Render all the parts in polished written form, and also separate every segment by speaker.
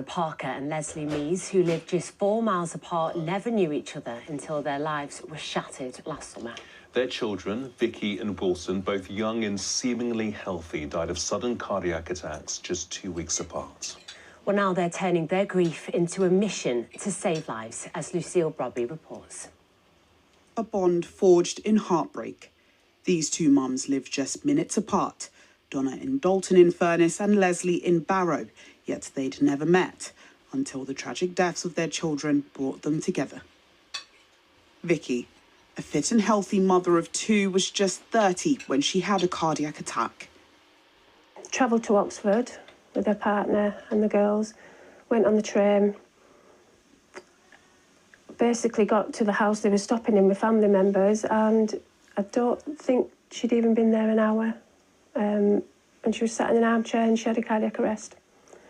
Speaker 1: Parker and Leslie Mees, who lived just 4 miles apart, never knew each other until their lives were shattered last summer.
Speaker 2: Their children, Vicky and Wilson, both young and seemingly healthy, died of sudden cardiac attacks just 2 weeks apart.
Speaker 1: Well, now they're turning their grief into a mission to save lives, as Lucille Brobby reports.
Speaker 3: A bond forged in heartbreak. These two mums live just minutes apart, Donna in Dalton-in-Furness and Leslie in Barrow, yet they'd never met until the tragic deaths of their children brought them together. Vicky, a fit and healthy mother of two, was just 30 when she had a cardiac attack.
Speaker 4: Travelled to Oxford with her partner and the girls, went on the train, basically got to the house they were stopping in with family members, and I don't think she'd even been there an hour. And she was sat in an armchair and she had a cardiac arrest.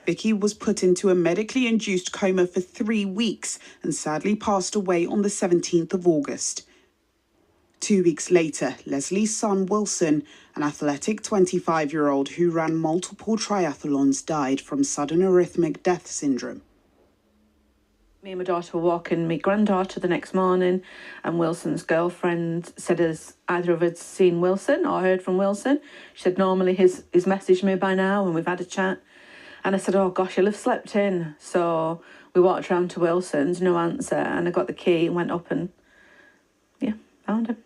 Speaker 3: Vicky was put into a medically induced coma for 3 weeks and sadly passed away on the 17th of August. 2 weeks later, Leslie's son Wilson, an athletic 25-year-old who ran multiple triathlons, died from sudden arrhythmic death syndrome.
Speaker 5: Me and my daughter were walking my granddaughter the next morning, and Wilson's girlfriend said, has either of us seen Wilson or heard from Wilson? She said, normally he's messaged me by now and we've had a chat. And I said, oh gosh, he'll have slept in. So we walked round to Wilson's, no answer, and I got the key and went up and, yeah, found him.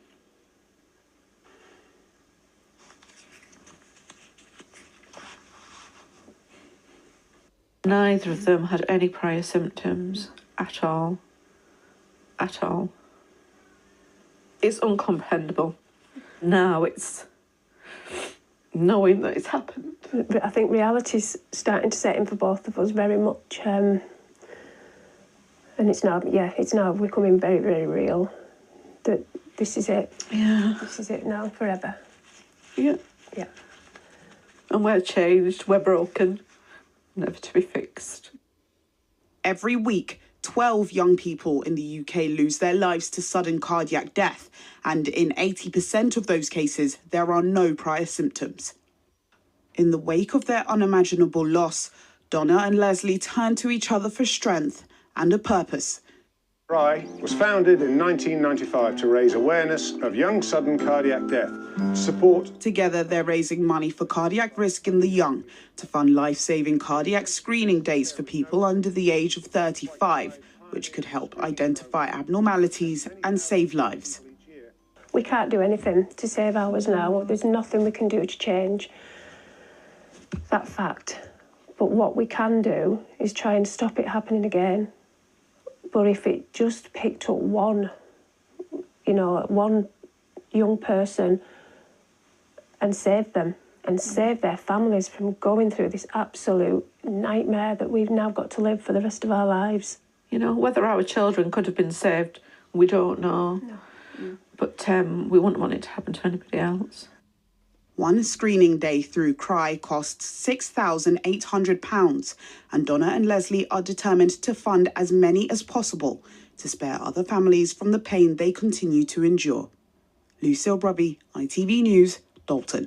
Speaker 5: Neither of them had any prior symptoms at all. At all. It's incomprehensible. Now it's knowing that it's happened.
Speaker 4: I think reality's starting to set in for both of us very much. And it's now becoming very, very real. That this is it.
Speaker 5: Yeah.
Speaker 4: This is it now, forever.
Speaker 5: Yeah.
Speaker 4: Yeah.
Speaker 5: And we're changed, we're broken, never to be fixed.
Speaker 3: Every week, 12 young people in the UK lose their lives to sudden cardiac death, and in 80% of those cases, there are no prior symptoms. In the wake of their unimaginable loss, Donna and Leslie turned to each other for strength and a purpose.
Speaker 6: CRY was founded in 1995 to raise awareness of young sudden cardiac death. Support.
Speaker 3: Together, they're raising money for cardiac risk in the young to fund life-saving cardiac screening days for people under the age of 35, which could help identify abnormalities and save lives.
Speaker 4: We can't do anything to save ours now. There's nothing we can do to change that fact. But what we can do is try and stop it happening again. But if it just picked up one young person and saved them and saved their families from going through this absolute nightmare that we've now got to live for the rest of our lives.
Speaker 5: You know, whether our children could have been saved, we don't know.
Speaker 4: No.
Speaker 5: But we wouldn't want it to happen to anybody else.
Speaker 3: One screening day through CRY costs £6,800, and Donna and Leslie are determined to fund as many as possible to spare other families from the pain they continue to endure. Lucille Brobby, ITV News, Dalton.